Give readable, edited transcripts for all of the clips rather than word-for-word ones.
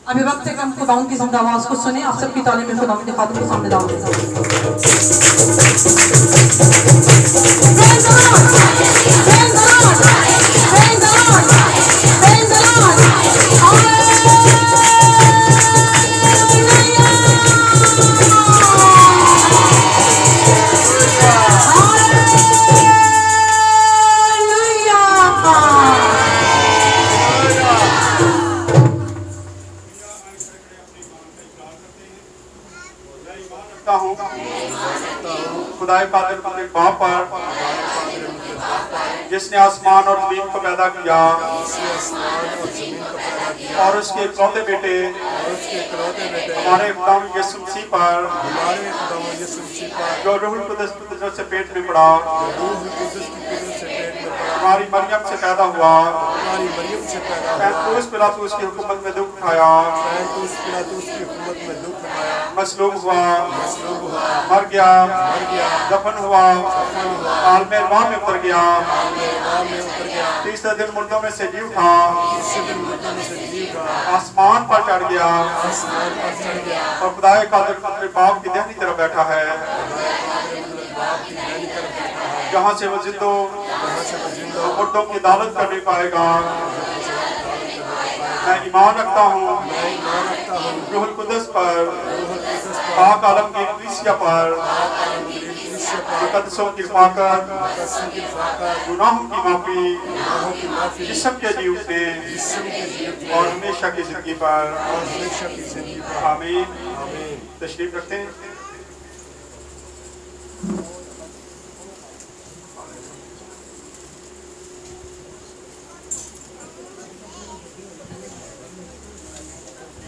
अभी वक्त है कि हम खुदाउन की जिंदा आवाज को सुने। आप सबकी तालीम में खुदाउन के खातिर के सामने दाव खुदाए कादिर अपने बाप पर जिसने आसमान और ज़मीन को पैदा किया और उसके इकलौते बेटे हमारे खुदा यीशु मसीह पर जो रूहुल कुद्दुस की कुदरत से पेट में पड़ा, हमारी मरियम से पैदा हुआ, पैंतुस पिलातुस की हुकूमत में दुख उठाया, मसलूब हुआ, मर गया, दफन हुआ, आलमे मां में उतर गया, तीसरे दिन मुर्दों में से जी उठा, आसमान पर चढ़ गया और खुदाए कादिर अपने बाप की दाहिनी तरफ बैठा है, जहाँ से वो जिंदों मुर्दों की अदालत करने पाएगा। मैं ईमान रखता हूँ रूहुल कुद्दुस पर, पाक आलम की कलीसिया पर, मुकद्दसों की हिफाजत, गुनाहों की माफी, जिस्म के जी उठने और हमेशा की जिंदगी पर। आमीन। तशरीफ रखते हैं।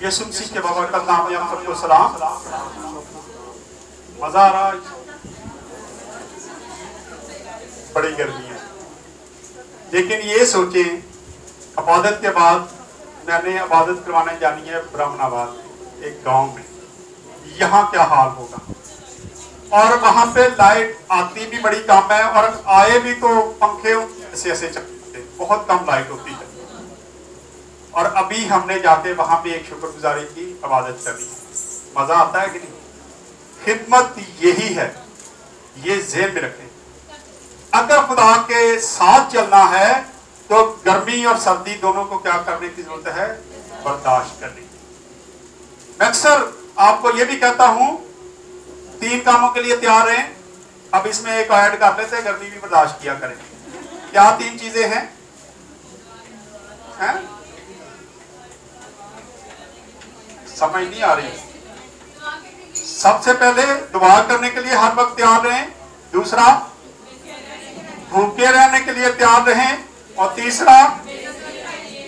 यीशु मसीह के बाबरकत नाम में आप सबको सलाम। मजा आ रहा है? बड़ी गर्मी है, लेकिन ये सोचें इबादत के बाद मैंने इबादत करवाने जानी है ब्राह्मणाबाद, एक गांव में। यहाँ क्या हाल होगा? और वहां पे लाइट आती भी बड़ी कम है और आए भी तो पंखे ऐसे ऐसे चलते, बहुत कम लाइट होती है। और अभी हमने जाके वहां पे एक शुक्रगुजारी की इबादत करनी है। मजा आता है कि नहीं? खिदमत यही है, ये ज़हन में रखें। अगर खुदा के साथ चलना है तो गर्मी और सर्दी दोनों को क्या करने की जरूरत है? बर्दाश्त करने की। मैं अक्सर आपको ये भी कहता हूं 3 कामों के लिए तैयार रहें। अब इसमें एक ऐड कर लेते हैं, गर्मी भी बर्दाश्त किया करें। क्या 3 चीजें हैं? समझ नहीं आ रही। सबसे पहले दुआ करने के लिए हर वक्त तैयार रहें, दूसरा भूखे रहने के लिए तैयार रहें, और तीसरा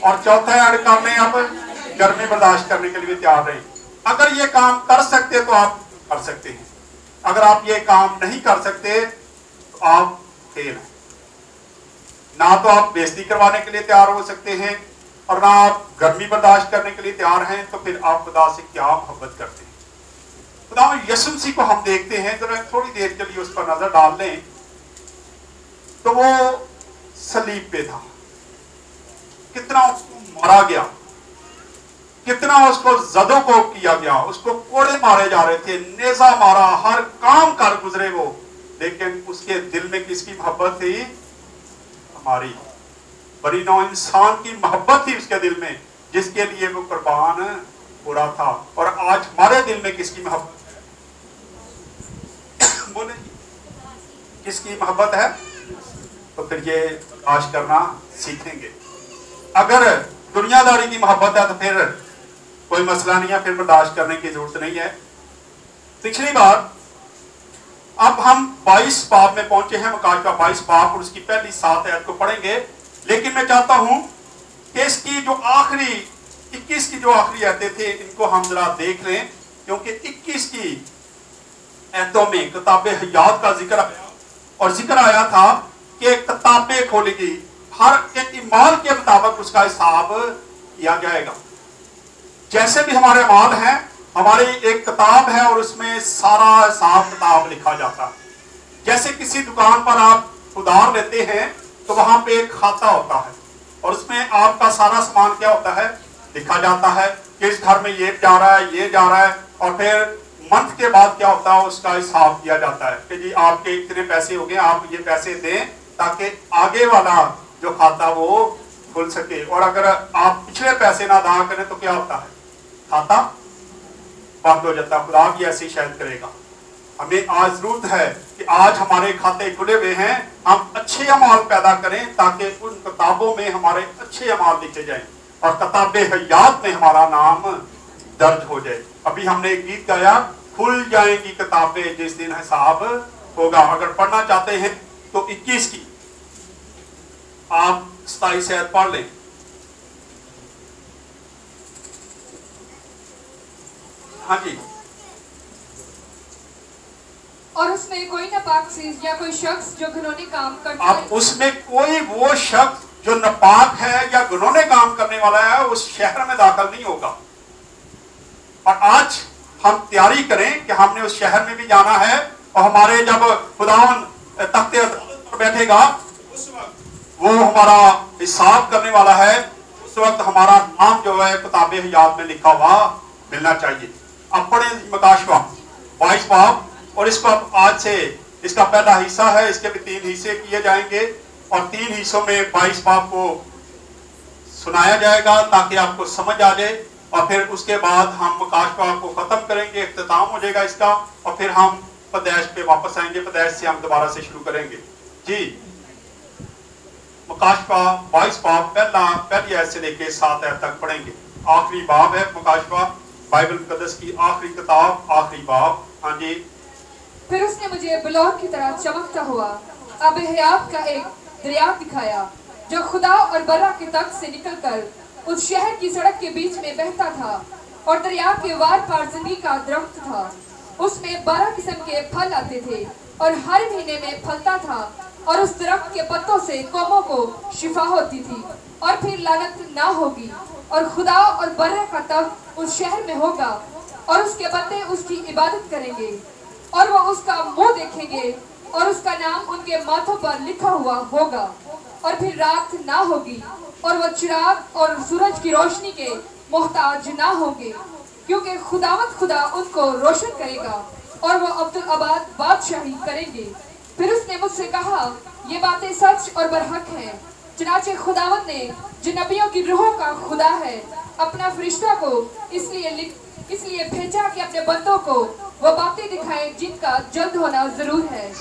और चौथा ऐड कर लें अब गर्मी बर्दाश्त करने के लिए तैयार रहें। अगर ये काम कर सकते तो आप कर सकते हैं, अगर आप ये काम नहीं कर सकते तो आप फेल हैं। ना तो आप बेइज्जती करवाने के लिए तैयार हो सकते हैं और ना आप गर्मी बर्दाश्त करने के लिए तैयार हैं, तो फिर आप खुदा से क्या मोहब्बत करते हैं? खुदा यीशु मसीह को हम देखते हैं, जरा थोड़ी देर के लिए उस पर नजर डाल लें तो वो सलीब पे था, कितना उसको मारा गया, कितना उसको जदों को किया गया, उसको कोड़े मारे जा रहे थे, नेजा मारा, हर काम कर गुजरे वो, लेकिन उसके दिल में किसकी मोहब्बत थी? हमारी बड़ी नौ इंसान की मोहब्बत थी उसके दिल में, जिसके लिए वो कुर्बान पूरा था। और आज हमारे दिल में किसकी मोहब्बत है? बोले किसकी मोहब्बत है? तो फिर ये आश करना सीखेंगे। अगर दुनियादारी की मोहब्बत है तो फिर कोई मसला नहीं है, फिर बर्दाश्त करने की जरूरत नहीं है। पिछली बार अब हम 22 बाब में पहुंचे हैं, मकाश का 22 बाब, और उसकी पहली 7 आयत को पढ़ेंगे। लेकिन मैं चाहता हूं कि इसकी जो आखिरी 21 की जो आखिरी आयतें थे इनको हम जरा देख लें, क्योंकि 21 की आयतों में किताबे हयात का जिक्र आया, और जिक्र आया था कि किताबें खोलेगी, हर एक ईमान के मुताबिक उसका हिसाब किया जाएगा। जैसे भी हमारे अमाल हैं, हमारी एक किताब है और उसमें सारा हिसाब किताब लिखा जाता है। जैसे किसी दुकान पर आप उधार लेते हैं तो वहां पे एक खाता होता है और उसमें आपका सारा सामान क्या होता है? लिखा जाता है कि इस घर में ये जा रहा है, ये जा रहा है, और फिर मंथ के बाद क्या होता है, उसका हिसाब किया जाता है कि जी आपके इतने पैसे हो गए, आप ये पैसे दें ताकि आगे वाला जो खाता वो खुल सके। और अगर आप पिछले पैसे ना अदा करें तो क्या होता है, खाता बंद हो जाता है। खुदा भी ऐसे ही शायद करेगा। हमें आज जरूरत है कि आज हमारे खाते खुले हुए हैं, हम अच्छे अमाल पैदा करें ताकि उन किताबों में हमारे अच्छे अमाल लिखे जाएं और किताबे हयात में हमारा नाम दर्ज हो जाए। अभी हमने एक गीत गाया, खुल जाएंगी किताबें जिस दिन हिसाब होगा। अगर पढ़ना चाहते हैं तो 21 की आप 27 आयत पढ़ लें। हाँ जी। और उसमें कोई नापाक चीज या कोई शख्स जो घिनौने काम करता अब उसमें कोई वो शख्स जो नापाक है या घिनौने काम करने वाला है उस शहर में दाखिल नहीं होगा। और आज हम तैयारी करें कि हमने उस शहर में भी जाना है, और हमारे जब खुदावन तख्ते पर बैठेगा उस वक्त वो हमारा हिसाब करने वाला है, उस वक्त हमारा नाम जो है किताबे हयात में लिखा हुआ मिलना चाहिए। अब पढ़ें मकाशवा 22 बाब, और इसको आज से इसका पहला हिस्सा है, इसके भी 3 हिस्से किए जाएंगे और 3 हिस्सों में 22 बाब को सुनाया जाएगा ताकि आपको समझ आ जाए। और फिर उसके बाद हम मकाशवा को खत्म करेंगे, इख्तिताम हो जाएगा इसका, और फिर हम पैदाइश पे वापस आएंगे। पैदाइश से हम दोबारा से शुरू करेंगे। जी, मकाशवा 22 बाब पहली आयत से लेके 7 आयत तक पढ़ेंगे। आखिरी बाब है मकाशवा, बाइबल मुकद्दस की आखिरी किताब, आखिरी बाब। हाँ जी। फिर उसने मुझे बलौर की तरह चमकता हुआ अब हयात का एक दरिया दिखाया जो खुदा और बर्रा के तख्त से निकलकर उस शहर की सड़क के बीच में बहता था, और दरिया के वार पार जिंदगी का दरख्त था। उसमें 12 किस्म के फल आते थे और हर महीने में फलता था, और उस दरख्त के पत्तों से कौमों को शिफा होती थी और फिर लानत ना होगी। और खुदा और बर्रा का तख्त उस शहर में होगा और उसके बंदे उसकी इबादत करेंगे, और वो उसका मुंह देखेंगे, और उसका नाम उनके माथों पर लिखा हुआ होगा। और फिर रात ना होगी, और वो चिराग और सूरज की रोशनी के मोहताज ना होंगे, क्योंकि खुदावत खुदा उनको रोशन करेगा और वो अब्दुल आबाद बादशाही करेंगे। फिर उसने मुझसे कहा, ये बातें सच और बरहक हैं। चनाचे खुदावत ने जो नबियों की रूहों का खुदा है अपना फरिश्ता को इसलिए भेजा कि अपने बंदों को वो बातें दिखाएं जिनका जल्द होना जरूर है।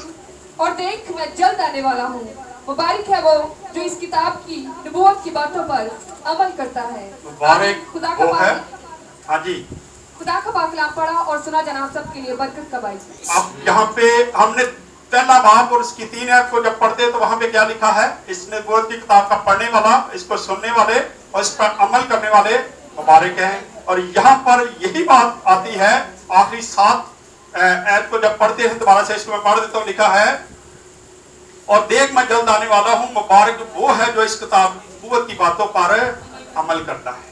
और देख, मैं जल्द आने वाला हूँ। मुबारक है वो जो इस किताब की नबूवत की बातों पर अमल करता है। मुबारक खुदा वो का है। हाँ जी। खुदा का पाकलाम पढ़ा और सुना जनाब सबके लिए बरकत का बाइस। अब यहाँ पे हमने पहला बाब और उसकी 3 आयत को जब पढ़ते तो वहां पे क्या लिखा है, इस नबूवत की किताब का पढ़ने वाला, इसको सुनने वाले और इस पर अमल करने वाले मुबारक हैं। और यहाँ पर यही बात आती है आखिरी 7 आयत को जब पढ़ते हैं, दोबारा से इसको मैं पढ़ देता हूँ। लिखा है, और देख मैं जल्द आने वाला हूँ, मुबारक वो है जो इस किताब नबूवत की बातों पर अमल करता है।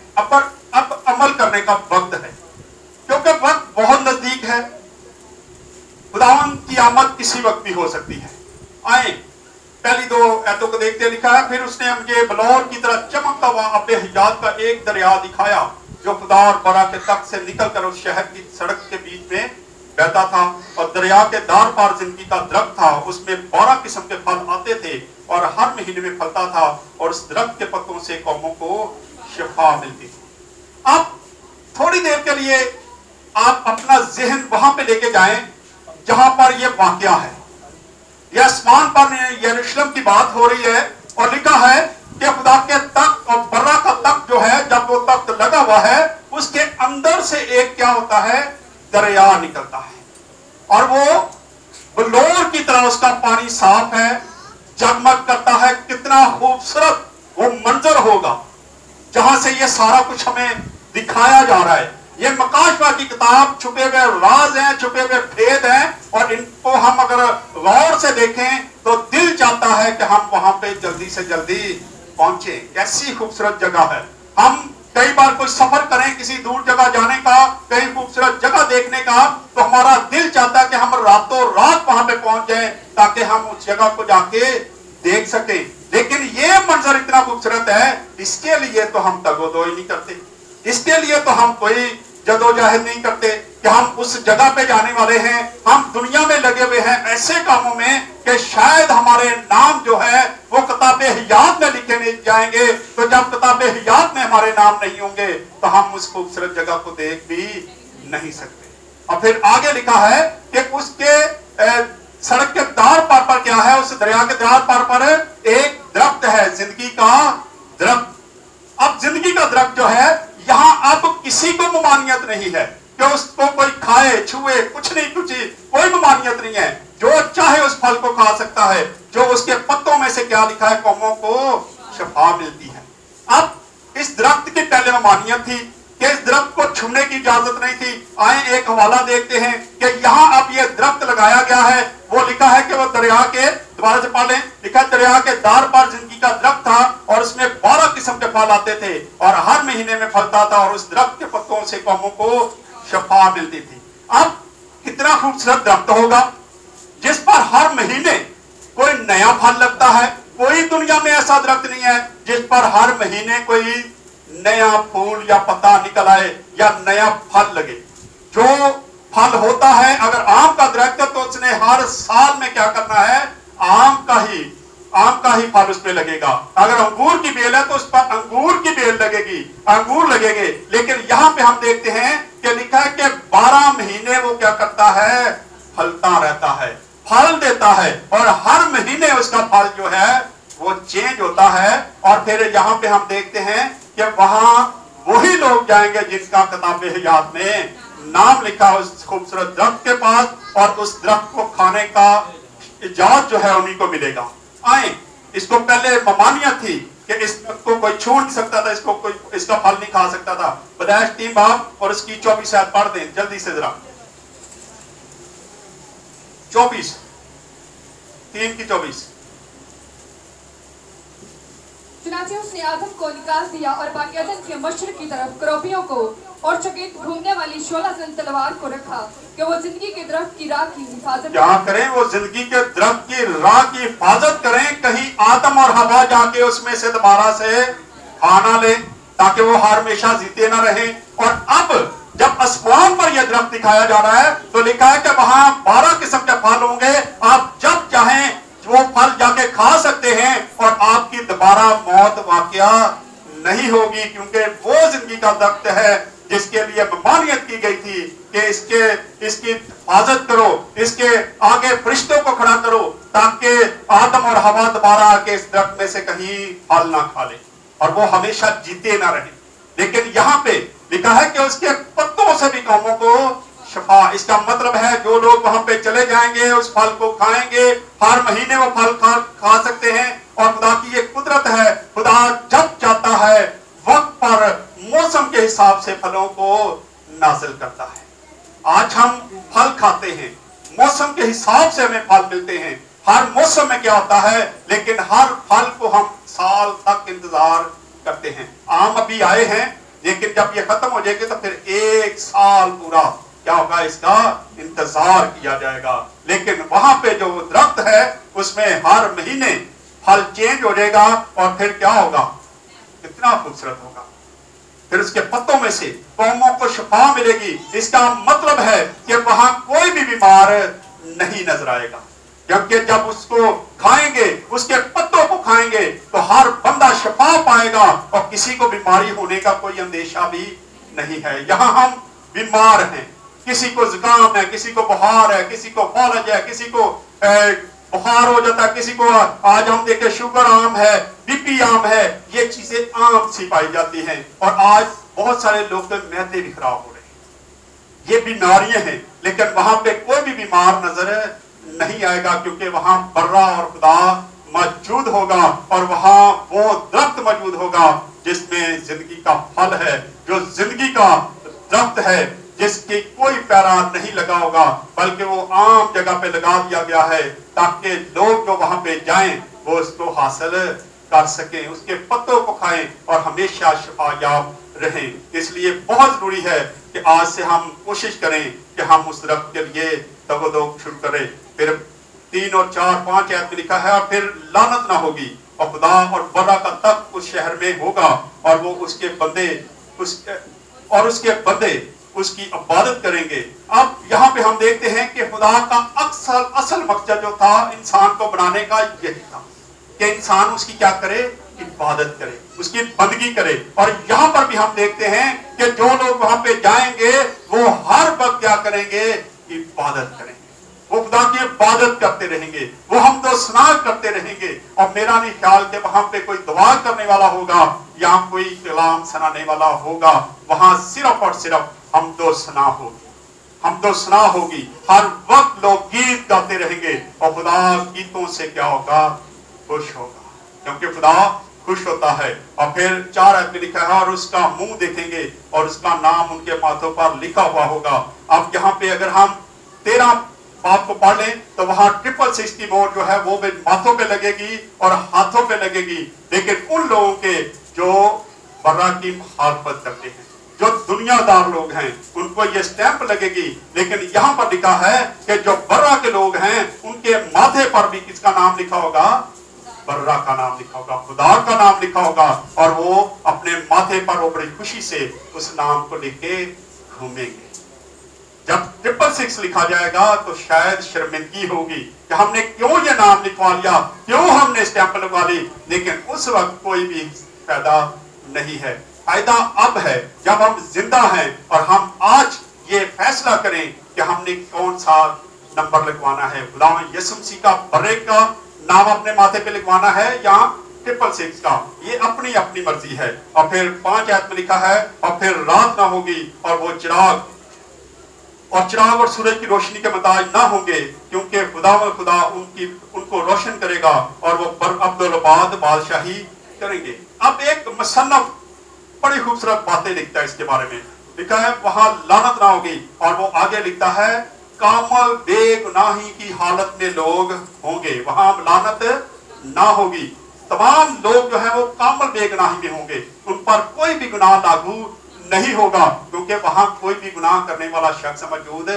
अब अमल करने का वक्त है, क्योंकि वक्त बहुत नजदीक है। खुदावन की आमद किसी वक्त भी हो सकती है। आए पहली 2 आयतों को देखते। लिखा है, फिर उसने मुझे बलौर की तरह चमकता हुआ अब हयात का एक दरिया दिखाया जो खुदा और बरा के तख्त से निकलकर उस शहर की सड़क के बीच में बहता था। और दरिया के दार पार जिंदगी का दरख्त था, उसमें 12 किस्म के फल आते थे और हर महीने में फलता था, और उस दरख्त के पत्तों से कौमों को शिफा मिलती थी। आप थोड़ी देर के लिए आप अपना जहन वहां पे लेके जाएं जहां पर यह वाकया है। यह आसमान पर यरूशलेम की बात हो रही है, और लिखा है कि खुदा के तख्त और बर्रा का तख्त जो है, जब वो तख्त लगा हुआ है उसके अंदर से एक क्या होता है, दरिया निकलता है, और वो बलौर की तरह उसका पानी साफ है, जगमग करता है। कितना खूबसूरत वो मंजर होगा जहां से ये सारा कुछ हमें दिखाया जा रहा है। ये मकाशवा की किताब छुपे हुए राज हैं, छुपे हुए भेद हैं, और इनको हम अगर गौर से देखें तो दिल चाहता है कि हम वहां पे जल्दी से जल्दी पहुंचे। कैसी खूबसूरत जगह है। हम कई बार कोई सफर करें किसी दूर जगह जाने का, कहीं खूबसूरत जगह देखने का, तो हमारा दिल चाहता है कि हम रातों रात वहां पे पहुंच जाएं ताकि हम उस जगह को जाके देख सकें। लेकिन ये मंजर इतना खूबसूरत है, इसके लिए तो हम तगोदोई नहीं करते। इसके लिए तो हम कोई जदोजहद नहीं करते कि हम उस जगह पे जाने वाले हैं, हम दुनिया में लगे हुए हैं ऐसे कामों में कि शायद हमारे नाम जो है वो किताबे हियात में लिखे नहीं जाएंगे। तो जब किताबे हियात में हमारे नाम नहीं होंगे तो हम उस खूबसूरत जगह को देख भी नहीं सकते। और फिर आगे लिखा है कि उसके सड़क के द्वार पर क्या है, उस दरिया के द्वार पर एक दरख्त है, जिंदगी का दरख्त। अब जिंदगी का दरख्त जो है, यहाँ अब किसी को ममानियत नहीं है कि उसको कोई खाए छुए, कुछ नहीं, कुछ कोई ममानियत नहीं है। जो चाहे उस फल को खा सकता है। जो उसके पत्तों में से क्या लिखा है, कौमों को शफा मिलती है। अब इस दरख्त की पहले ममानियत थी कि इस दरख्त को छूने की इजाजत नहीं थी। आए एक हवाला देखते हैं कि यहाँ अब ये दरख्त लगाया गया है। वो लिखा है कि वो दरिया के, दोबारा से पढ़ लें, लिखा दरिया के दार पर जिंदगी का दरख्त था और उसमें 12 किस्म के फल आते थे और हर महीने में फलता था और उस दरख्त के पत्तों से कौमों को शफा मिलती थी। अब कितना खूबसूरत दरख्त होगा जिस पर हर महीने कोई नया फल लगता है। कोई दुनिया में ऐसा दरख्त नहीं है जिस पर हर महीने कोई नया फूल या पत्ता निकल आए या नया फल लगे। जो फल होता है, अगर आम का दरख्त है तो उसने हर साल में क्या करना है, आम का ही फल उस पे लगेगा। अगर अंगूर की बेल है तो उस पर अंगूर की बेल लगेगी, अंगूर लगेंगे। लेकिन यहाँ पे हम देखते हैं कि लिखा है कि 12 महीने वो क्या करता है, फलता रहता है, फल देता है और हर महीने उसका फल जो है वो चेंज होता है। और फिर यहाँ पे हम देखते हैं कि वहां वही लोग जाएंगे जिनका किताबे हयात में नाम लिखा उस खूबसूरत दरख्त के पास, और उस दरख्त को खाने का इजाजत जो है उन्हीं को मिलेगा। आए, इसको पहले ममानियत थी कि इस दरख्त को कोई छू नहीं सकता था, इसको कोई इसका फल नहीं खा सकता था। पैदाइश 3 बाब और उसकी 24 आयत पढ़ दें जल्दी से जरा। 24, 3 की 24। चुनांचे उसने आदम को निकाल दिया और बाक़ियतन के मशरिक की तरफ करोबियों को और चकित घूमने वाली 16 जन तलवार को रखा कि वो जिंदगी के दरख्त की राह की हिफाजत क्या करें, वो जिंदगी के दरख्त की राह की हिफाजत करें। कहीं आदम और हवा जाके उसमें से दोबारा से खाना ले ताकि वो हर हमेशा जीते ना रहे। और अब जब आसमान पर यह दरख्त दिखाया जा रहा है तो लिखा है कि वहां 12 किस्म के फल होंगे। आप जब चाहें वो फल जाके खा सकते हैं और आपकी दोबारा मौत वाकया नहीं होगी, क्योंकि वो जिंदगी का दरख्त है जिसके लिए ममानियत की गई थी कि इसकी हिफाजत करो, इसके आगे फरिश्तों को खड़ा करो ताकि आदम और हवा दोबारा आके इस दरख्त में से कहीं फल ना खा ले और वो हमेशा जीते ना रहे। लेकिन यहाँ पे लिखा है कि उसके पत्तों से भी कौमों को शफा। इसका मतलब है जो लोग वहां पे चले जाएंगे उस फल को खाएंगे, हर महीने वो फल खा सकते हैं। और खुदा की ये कुदरत है, खुदा जब चाहता है वक्त पर मौसम के हिसाब से फलों को नाजिल करता है। आज हम फल खाते हैं, मौसम के हिसाब से हमें फल मिलते हैं। हर मौसम में क्या होता है, लेकिन हर फल को हम साल तक इंतजार करते हैं। आम अभी आए हैं लेकिन जब ये खत्म हो जाएगी तो फिर 1 साल पूरा क्या होगा, इसका इंतजार किया जाएगा। लेकिन वहां पे जो दरख्त है उसमें हर महीने फल चेंज हो जाएगा और फिर क्या होगा, कितना खूबसूरत होगा। फिर उसके पत्तों में से कौमों को शफा मिलेगी। इसका मतलब है कि वहां कोई भी बीमार नहीं नजर आएगा, क्योंकि जब उसको खाएंगे, उसके पत्तों को खाएंगे तो हर बंदा शफा पाएगा और किसी को बीमारी होने का कोई अंदेशा भी नहीं है। यहाँ हम बीमार हैं, किसी को जुकाम है, किसी को बुखार है, किसी को फौलज है, किसी को बुखार हो जाता है, किसी को आज हम देखें शुगर आम है, बीपी आम है, ये चीजें आम सी पाई जाती हैं। और आज बहुत सारे लोग तो मैदे भी खराब हो रहे हैं, ये बीमारियां हैं। लेकिन वहां पे कोई भी बीमार नजर नहीं आएगा क्योंकि वहां बर्रा और खुदा मौजूद होगा और वहां वो दरख्त मौजूद होगा जिसमें जिंदगी का फल है, जो जिंदगी का दरख्त है, जिसकी कोई पैरा नहीं लगा होगा बल्कि वो आम जगह पे लगा दिया गया है ताकि लोग जो वहां पे जाएं वो उसको हासिल कर सकें, उसके पत्तों को खाएं और हमेशा शफायाब रहें। इसलिए बहुत जरूरी है कि आज से हम कोशिश करें कि हम उस दरख्त के लिए दगोदग शुरू करें। फिर 3 और 4, 5 आयत में लिखा है, और फिर लानत ना होगी और खुदा और बर्रा का तख्त उस शहर में होगा और वो उसके बंदे और उसके बंदे उसकी इबादत करेंगे। अब यहाँ पे हम देखते हैं कि खुदा का असल मकसद जो था इंसान को बनाने का यही था कि इंसान उसकी क्या करे, इबादत करे, उसकी बंदगी करे। और यहाँ पर भी हम देखते हैं कि जो लोग वहां पे जाएंगे वो हर वक्त क्या करेंगे, इबादत करेंगे, वो खुदा की इबादत करते रहेंगे, वो हम तो सना करते रहेंगे। और मेरा नहीं ख्याल कि वहां पे कोई दुआ करने वाला होगा या कोई कलाम सुनाने वाला होगा, वहां सिर्फ और सिर्फ हम तो सना होगी, हम तो सना होगी। हर वक्त लोग गीत गाते रहेंगे और खुदा गीतों से क्या होगा, खुश होगा, क्योंकि खुदा खुश होता है। और फिर 4 आयत में लिखा है और उसका मुंह देखेंगे और उसका नाम उनके माथों पर लिखा हुआ होगा। अब यहाँ पे अगर हम 13 बात को पढ़ लें तो वहां 666 की मोहर जो है वो भी माथों पे लगेगी और हाथों पे लगेगी। लेकिन उन लोगों के जो बर्रा की मुखालफत करते हैं, जो दुनियादार लोग हैं, उनको ये स्टैंप लगेगी। लेकिन यहाँ पर लिखा है कि जो बर्रा के लोग हैं उनके माथे पर भी किसका नाम लिखा होगा, बर्रा का नाम लिखा होगा, खुदा का नाम लिखा होगा। और वो अपने माथे पर वो बड़ी खुशी से उस नाम को लेके घूमेंगे। जब 666 लिखा जाएगा तो शायद शर्मिंदगी होगी कि हमने क्यों ये नाम लिखवा लिया, क्यों हमने स्टैंप लगवा ली। लेकिन उस वक्त कोई भी फायदा नहीं है। फायदा अब है जब हम जिंदा हैं और हम आज ये फैसला करें कि हमने कौन सा नंबर लगवाना है, खुदा यीशु मसीह का बर्रे का नाम अपने माथे पे लिखवाना है या 666 का, ये अपनी अपनी मर्जी है। और फिर 5 आयत में लिखा है और फिर रात ना होगी और वो चिराग और सूरज की रोशनी के मोहताज ना होंगे, क्योंकि खुदा उनको रोशन करेगा और वो अब्दुल-बाद बादशाही करेंगे। अब एक मुसन्नफ बड़ी खूबसूरत बातें लिखता है इसके बारे में। लिखा है वहां लानत ना होगी और वो आगे लिखता है कामल बेगुनाही की हालत में लोग होंगे। वहां लानत ना होगी, तमाम लोग जो है वो कामल बेगुनाही में होंगे, उन पर कोई भी गुनाह लागू नहीं होगा, क्योंकि वहां कोई भी गुनाह करने वाला शख्स मौजूद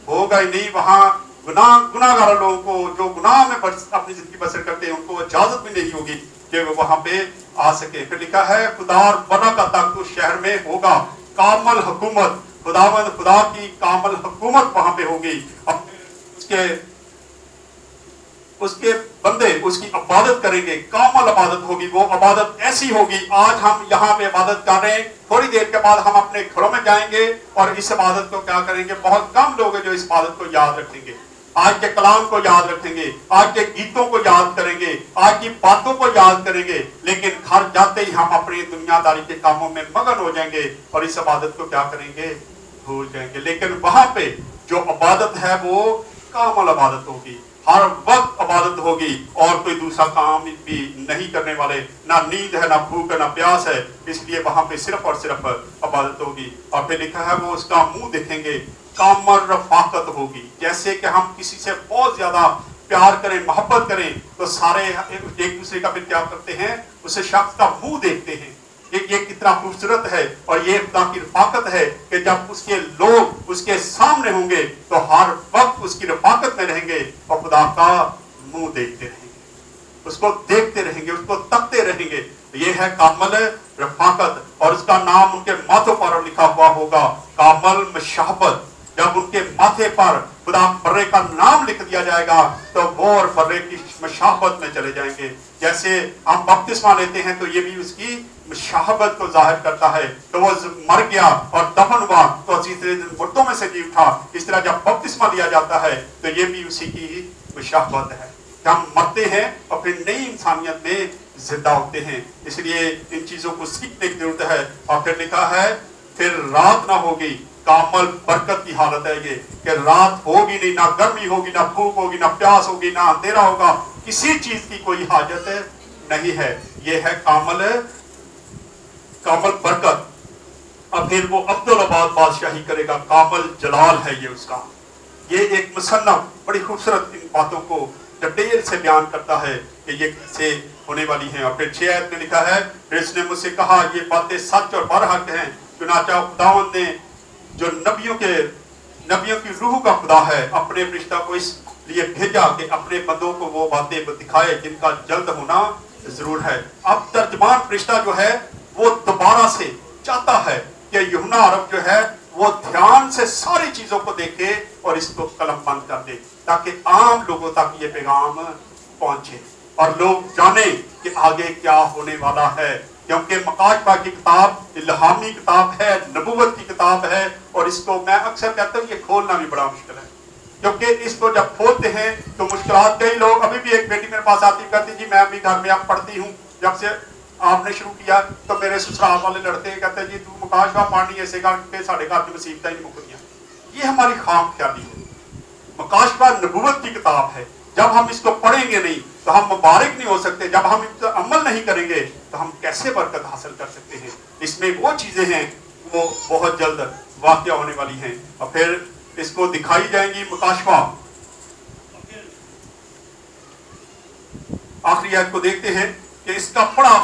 होगा ही नहीं। वहां गुनाहगार लोगों को जो गुनाह में अपनी जिंदगी बसर करते हैं उनको इजाजत भी नहीं होगी कि वो वहां पे आ सके। फिर लिखा है खुदा और बर्रा का तख्त उस शहर में होगा, कामल हुकूमत, खुदा की कामल हुकूमत वहां पे होगी। अब उसके बंदे उसकी इबादत करेंगे, कामल इबादत होगी। वो इबादत ऐसी होगी, आज हम यहाँ पे इबादत कर रहे हैं, थोड़ी देर के बाद हम अपने घरों में जाएंगे और इस इबादत को क्या करेंगे। बहुत कम लोग हैं जो इस इबादत को याद रखेंगे, आज के कलाम को याद रखेंगे, आज के गीतों को याद करेंगे, आज की बातों को याद करेंगे। लेकिन घर जाते ही हम अपनी दुनियादारी के कामों में मगन हो जाएंगे और इस इबादत को क्या करेंगे, भूल जाएंगे। लेकिन वहां पे जो इबादत है वो कामल इबादत होगी, हर वक्त इबादत होगी और कोई दूसरा काम भी नहीं करने वाले, ना नींद है, ना भूख है, ना प्यास है, इसलिए वहां पे सिर्फ और सिर्फ इबादत होगी। और फिर लिखा है वो उसका मुंह देखेंगे, कामल रफाकत होगी। जैसे कि हम किसी से बहुत ज्यादा प्यार करें, मोहब्बत करें तो सारे एक दूसरे का फिर क्या करते हैं, उस शख्स का मुंह देखते हैं। ये कितना खूबसूरत है और ये खुदा की रफाकत है कि जब उसके लोग उसके सामने होंगे तो हर वक्त उसकी रफाकत में रहेंगे और खुदा का मुंह देखते रहेंगे, उसको देखते रहेंगे, उसको तकते रहेंगे। ये है कामल रफाकत और उसका नाम उनके माथों पर लिखा हुआ होगा, कामल मशाहबत। जब उनके माथे पर खुदा बर्रे का नाम लिख दिया जाएगा तो वो और बर्रे की मशाहबत में चले जाएंगे। जैसे हम बपतिस्मा लेते हैं तो ये भी उसकी मशाहबत को जाहिर करता है। तो वो मर गया और दफन हुआ तो तीसरे दिन मुर्दों में से जी उठा। इस तरह जब बपतिस्मा दिया जाता है तो ये भी उसी की मशाहबत है कि हम मरते हैं और फिर नई इंसानियत में जिंदा होते हैं। इसलिए इन चीजों को सीखने की जरूरत है। और फिर लिखा है फिर रात ना होगी, कामल बरकत की हालत है ये कि रात होगी नहीं, ना गर्मी होगी, ना भूख होगी, ना प्यास होगी, ना अंधेरा होगा, किसी चीज की कोई हाजत नहीं है। ये है कामल बरकत। अब फिर वो अब्दुल-बाद बादशाही करेगा, कामल जलाल है ये उसका। ये एक मुसन्नफ बड़ी खूबसूरत इन बातों को डिटेल से बयान करता है कि ये कैसे होने वाली हैं। और फिर 6 आयत में लिखा है फिर उसने मुझसे कहा ये बातें सच और बरहक हैं, चुनाचा खुदावंद ने जो नबियों की रूह का खुदा है अपने फरिश्ता को इसलिए भेजा कि अपने बंदों को वो बातें दिखाए जिनका जल्द होना जरूर है। अब तर्जमान फरिश्ता जो है वो दोबारा से चाहता है कि यूहन्ना अरब जो है वो ध्यान से सारी चीजों को देखे और इसको कलमबंद कर दे, ताकि आम लोगों तक ये पैगाम पहुंचे और लोग जाने कि आगे क्या होने वाला है। क्योंकि मकाशबा की किताब इल्हामी किताब है, नबूवत की किताब है, और इसको मैं अक्सर कहता हूँ ये खोलना भी बड़ा मुश्किल है, क्योंकि इसको जब खोलते हैं तो मुश्किलात। कई लोग, अभी भी एक बेटी मेरे पास आती कहती जी मैं अभी घर में अब पढ़ती हूँ, जब से आपने शुरू किया तो मेरे ससुराल वाले लड़ते हैं, कहते हैं जी तू मकाशबा पढ़नी ऐसे करके साढ़े घर की मुसीबतें ही नहीं मुकदियां। ये हमारी खाम ख्याली है। मकाशबा नबूवत की किताब है, जब हम इसको पढ़ेंगे नहीं तो हम मुबारक नहीं हो सकते, जब हम इस पर अमल नहीं करेंगे तो हम कैसे बरकत हासिल कर सकते हैं। इसमें वो चीजें हैं वो बहुत जल्द वाक़या होने वाली हैं और फिर इसको दिखाई जाएंगी। मकाशबा आखिरी आयत को देखते हैं कि इसका बड़ा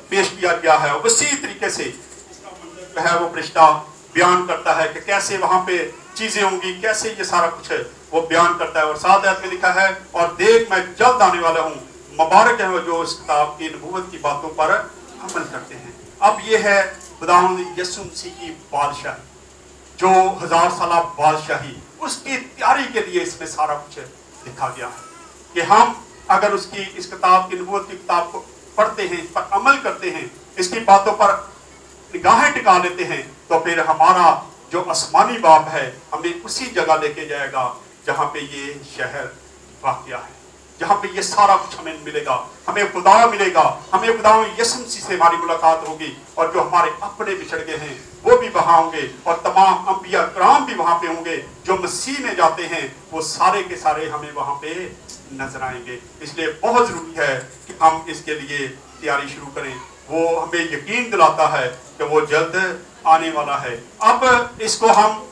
पेश किया गया है, उसी तरीके से इसका है वो फरिश्ता बयान करता है कि कैसे वहां पे चीजें होंगी, कैसे ये सारा कुछ है वो बयान करता है। और 7 आयत में लिखा है और देख मैं जल्द आने वाला हूँ, मुबारक है वो जो इस किताब की नबूवत की बातों पर अमल करते हैं। अब ये है खुदावंद यीशु मसीह की बादशाही, जो 1000 साल बादशाही, उसकी तैयारी के लिए इसमें सारा कुछ लिखा गया है कि हम अगर उसकी इस किताब की नबूवत की किताब को पढ़ते हैं, इस पर अमल करते हैं, इसकी बातों पर निगाहें टिका लेते हैं, तो फिर हमारा जो आसमानी बाप है हमें उसी जगह लेके जाएगा जहां पे ये शहर वाक़या है, जहां पे ये सारा कुछ हमें मिलेगा। हमें खुदा मिलेगा, हमें खुदा यीशु मसीह से हमारी मुलाकात होगी, और जो हमारे अपने बिछड़ गए हैं वो भी वहां होंगे, और तमाम अंबिया कराम भी वहां पे होंगे। जो मसीह में जाते हैं वो सारे के सारे हमें वहां पे नजर आएंगे। इसलिए बहुत जरूरी है कि हम इसके लिए तैयारी शुरू करें। वो हमें यकीन दिलाता है कि वो जल्द आने वाला है। अब इसको हम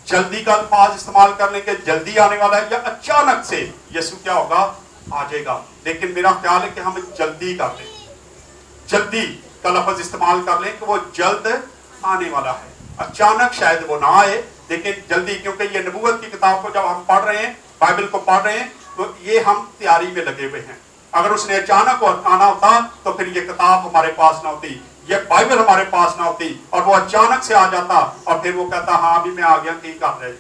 जल्दी का अल्फाज इस्तेमाल कर लेंगे, जल्दी आने वाला है, या अचानक से यीशु क्या होगा, आ जाएगा। लेकिन मेरा ख्याल है कि हम जल्दी कर लें, जल्दी का लफ्ज इस्तेमाल कर लें कि वो जल्द आने वाला है। अचानक शायद वो ना आए, लेकिन जल्दी, क्योंकि ये नबूवत की किताब को जब हम पढ़ रहे हैं, बाइबल को पढ़ रहे हैं, तो ये हम तैयारी में लगे हुए हैं। अगर उसने अचानक आना होता तो फिर ये किताब हमारे पास ना होती, ये बाइबल हमारे पास ना होती, और वो अचानक से आ जाता और फिर वो कहता हाँ अभी मैं आ गया, ठीक कर रहे।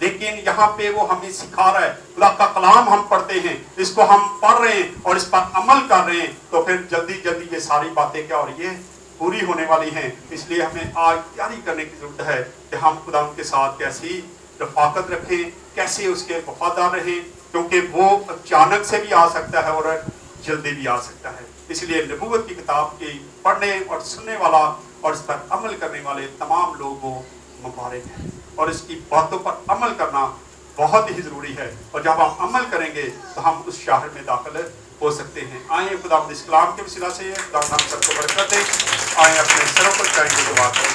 लेकिन यहाँ पे वो हमें सिखा रहा है, खुदा का कलाम हम पढ़ते हैं, इसको हम पढ़ रहे हैं और इस पर अमल कर रहे हैं, तो फिर जल्दी जल्दी ये सारी बातें क्या हो रही है, पूरी होने वाली हैं। इसलिए हमें आज तैयारी करने की जरूरत है कि हम खुदा के साथ कैसी रफाकत रखें, कैसे उसके वफादार रहें, क्योंकि वो अचानक से भी आ सकता है और जल्दी भी आ सकता है। इसलिए नबूवत की किताब की पढ़ने और सुनने वाला और इस पर अमल करने वाले तमाम लोगों को मुबारक है, और इसकी बातों पर अमल करना बहुत ही जरूरी है। और जब हम अमल करेंगे तो हम उस शहर में दाखिल हो सकते हैं। आए खुदा इस कलाम के वसीला से खुदा हम सबको बरकत दे। आए अपने सरों पर दुआ करें।